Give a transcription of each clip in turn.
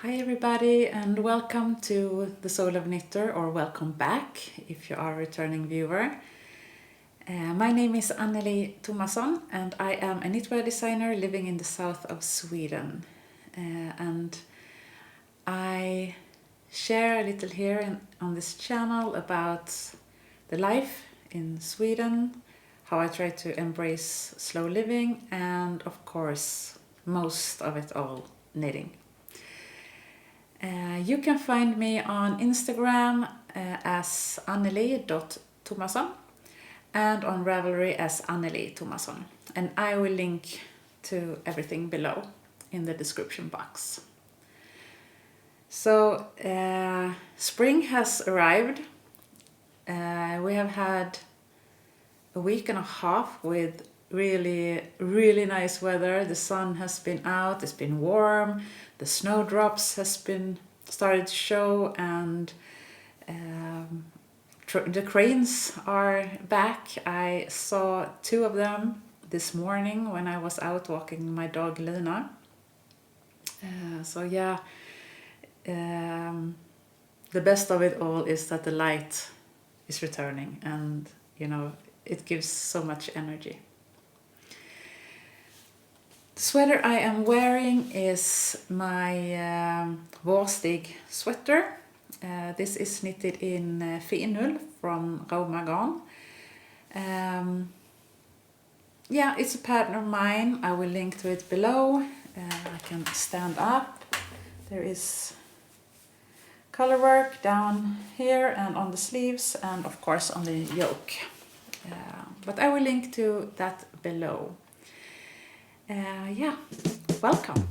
Hi everybody and welcome to The Soul of Knitter, or welcome back if you are a returning viewer. My name is Annelie Thomasson and I am a knitwear designer living in the south of Sweden. And I share a little here on this channel about the life in Sweden, how I try to embrace slow living, and of course most of it all knitting. You can find me on Instagram as annelie.thomasson and on Ravelry as Annelie Thomasson. And I will link to everything below in the description box. So spring has arrived. We have had a week and a half with really nice weather. The sun has been out, it's been warm, the snowdrops has been started to show, and the cranes are back. I saw 2 of them this morning when I was out walking my dog Lina. The best of it all is that the light is returning, and it gives so much energy. The sweater I am wearing is my Vårstig sweater. This is knitted in finull from Rauma Garn. It's a pattern of mine. I will link to it below. I can stand up. There is color work down here and on the sleeves, and of course on the yoke. But I will link to that below. Welcome.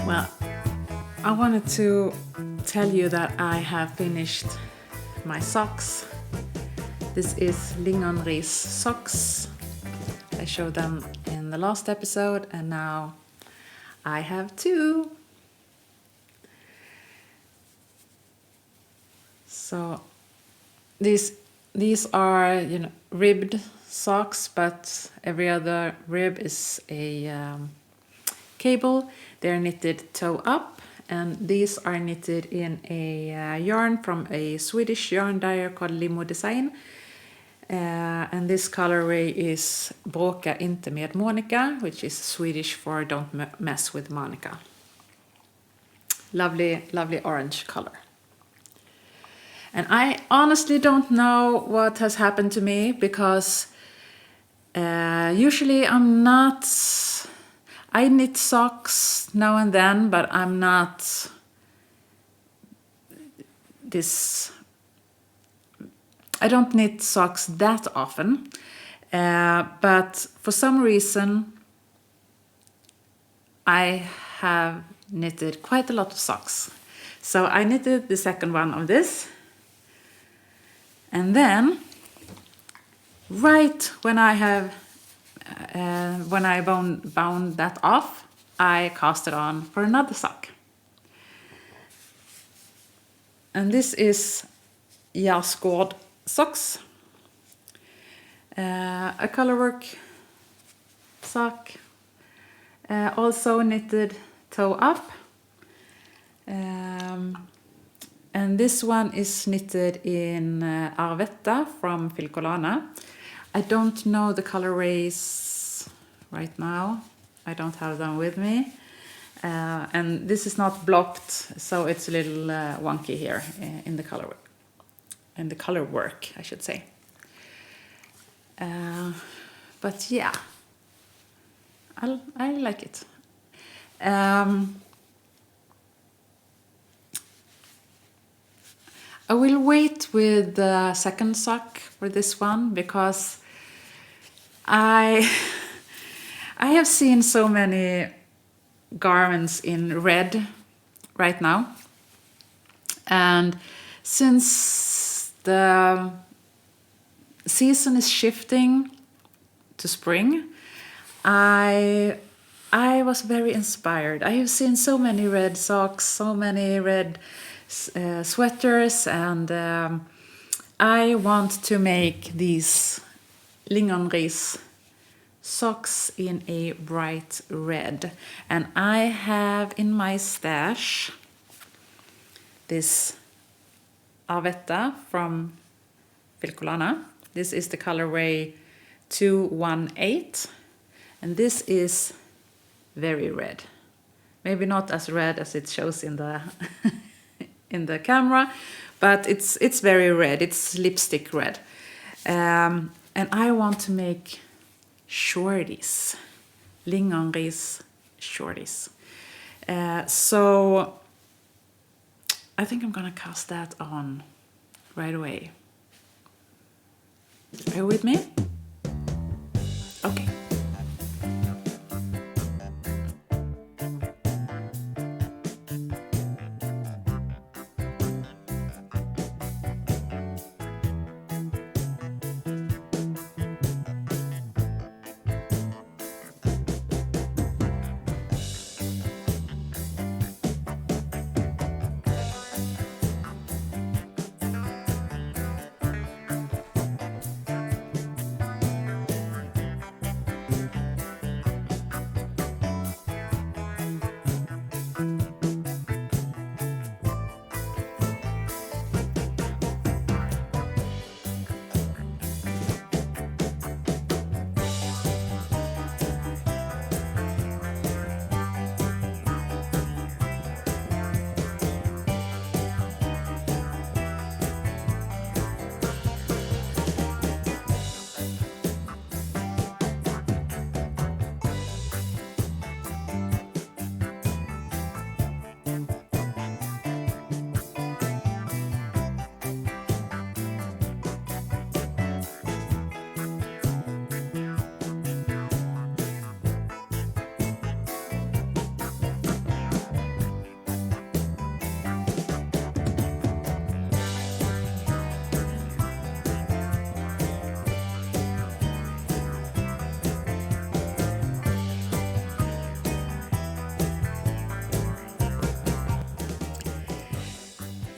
Well, I wanted to tell you that I have finished my socks. This is Lingonris socks. I showed them in the last episode, and now I have 2. So these are ribbed socks, but every other rib is a cable. They're knitted toe up, and these are knitted in a yarn from a Swedish yarn dyer called Limo Design. And this colorway is Bråka inte med Monica, which is Swedish for don't mess with Monica. Lovely orange color. And I honestly don't know what has happened to me, because usually I knit socks now and then, but I'm not I don't knit socks that often. But for some reason, I have knitted quite a lot of socks. So I knitted the second one of this. And then, right when I bound that off, I cast it on for another sock. And this is Gärsgård socks. A colorwork sock, also knitted toe up. And this one is knitted in Arvetta from Filcolana. I don't know the colorways right now. I don't have them with me. And this is not blocked, so it's a little wonky here in the color work, I should say. But yeah, I like it. I will wait with the second sock for this one, because I I have seen so many garments in red right now. And since the season is shifting to spring, I was very inspired. I have seen so many red socks, so many red sweaters, and I want to make these Lingonris socks in a bright red. And I have in my stash this Arvetta from Filcolana. This is the colorway 218, and this is very red. Maybe not as red as it shows in the in the camera, but it's very red. It's lipstick red, and I want to make shorties, Lingonris shorties. So I think I'm gonna cast that on right away. Are you with me? Okay.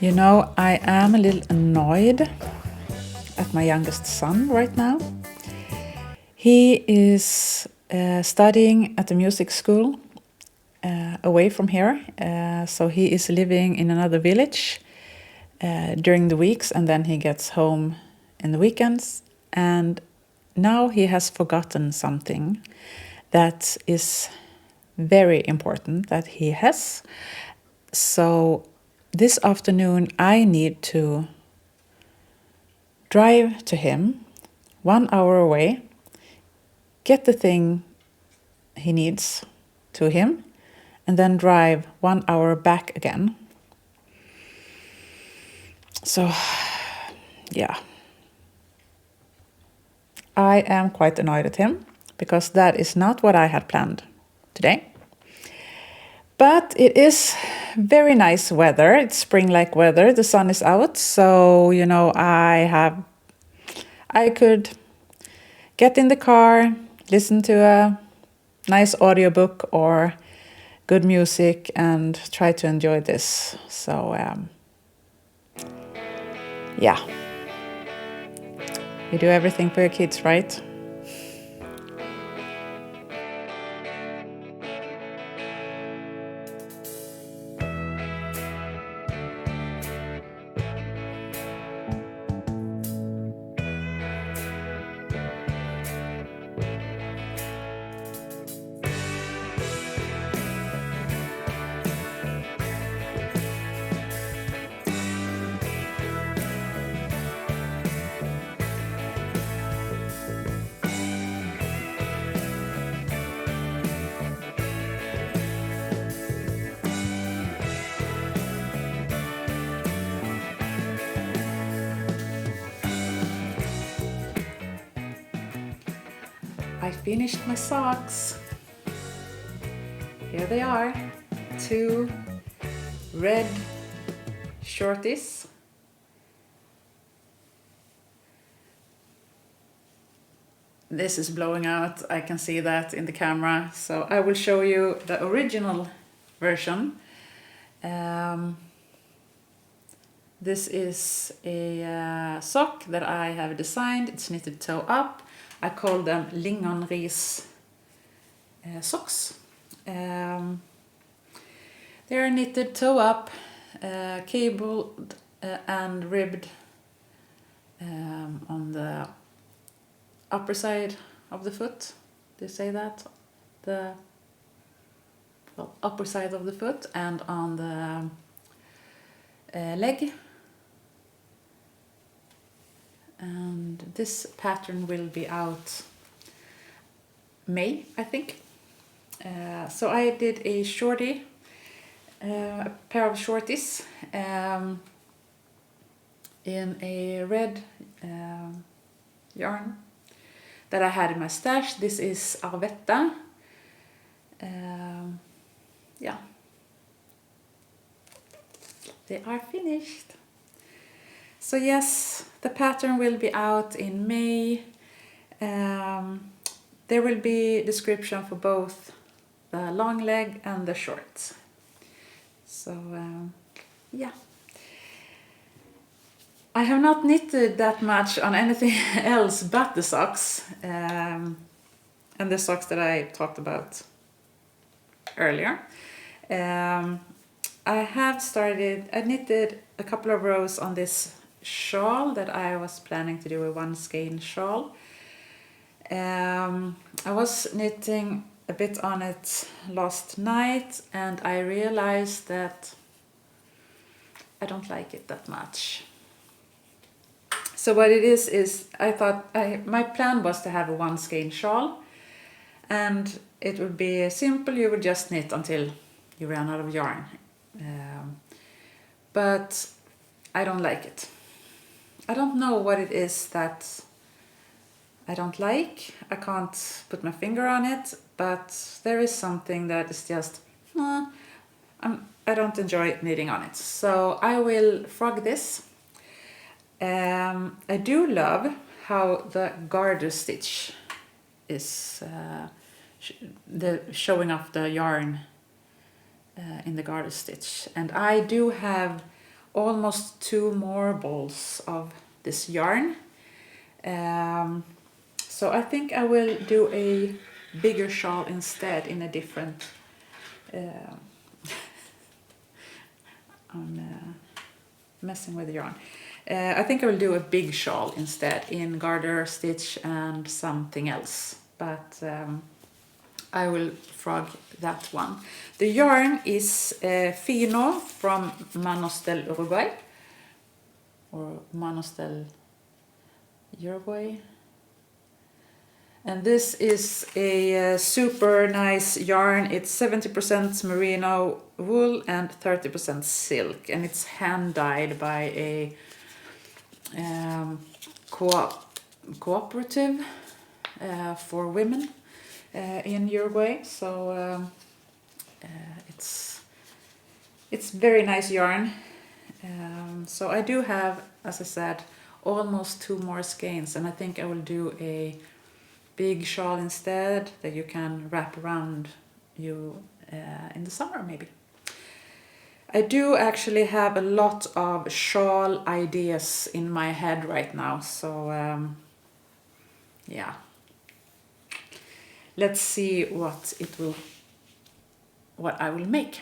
You know, I am a little annoyed at my youngest son right now. He is studying at a music school away from here. So he is living in another village during the weeks, and then he gets home in the weekends. And now he has forgotten something that is very important that he has. So this afternoon I need to drive to him 1 hour away, get the thing he needs to him, and then drive 1 hour back again. So, yeah. I am quite annoyed at him because that is not what I had planned today. But it is very nice weather. It's spring-like weather. The sun is out, so you know I could get in the car, listen to a nice audiobook or good music, and try to enjoy this. So yeah, you do everything for your kids, right? I finished my socks. here they are, 2 red shorties. This is blowing out, I can see that in the camera, so I will show you the original version. This is a sock that I have designed. It's knitted toe up. I call them Lingonris socks. They are knitted toe up, cabled and ribbed on the upper side of the foot. Do you say that? The upper side of the foot, and on the leg. And this pattern will be out May, I think. So I did a shorty, a pair of shorties in a red yarn that I had in my stash. This is Arvetta. Yeah, they are finished. So yes, the pattern will be out in May. There will be description for both the long leg and the shorts. So yeah. I have not knitted that much on anything else but the socks, and the socks that I talked about earlier. I knitted a couple of rows on this shawl that I was planning to do, a 1 skein shawl. I was knitting a bit on it last night, and I realized that I don't like it that much. So what it is I thought my plan was to have a 1 skein shawl, and it would be simple. You would just knit until you ran out of yarn. But I don't like it. I don't know what it is that I don't like. I can't put my finger on it, but there is something that is just, I don't enjoy knitting on it. So I will frog this. I do love how the garter stitch is showing off the yarn in the garter stitch, and I do have almost 2 more balls of this yarn. So I think I will do a bigger shawl instead in a different I'm messing with the yarn. I think I will do a big shawl instead in garter stitch and something else, but I will frog that one. The yarn is Fino from Manos del Uruguay, or Manos del Uruguay. And this is a super nice yarn. It's 70% merino wool and 30% silk, and it's hand dyed by a cooperative for women in Uruguay. So it's very nice yarn. So I do have, as I said, almost 2 more skeins, and I think I will do a big shawl instead that you can wrap around you in the summer maybe. I do actually have a lot of shawl ideas in my head right now, so yeah, let's see what I will make.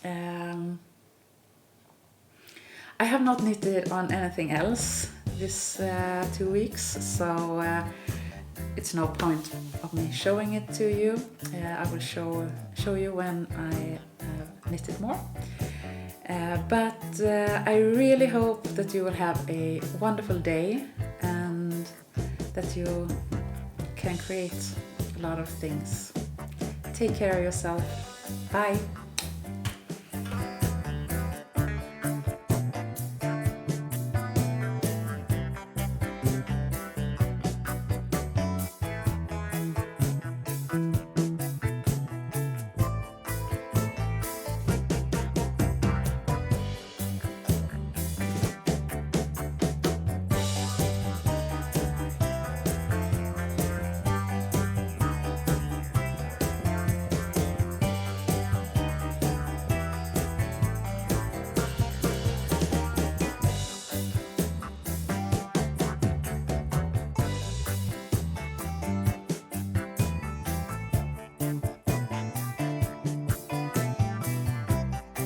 I have not knitted on anything else this 2 weeks, so it's no point of me showing it to you. I will show you when I have knitted more. But I really hope that you will have a wonderful day and that you can create a lot of things. Take care of yourself. Bye.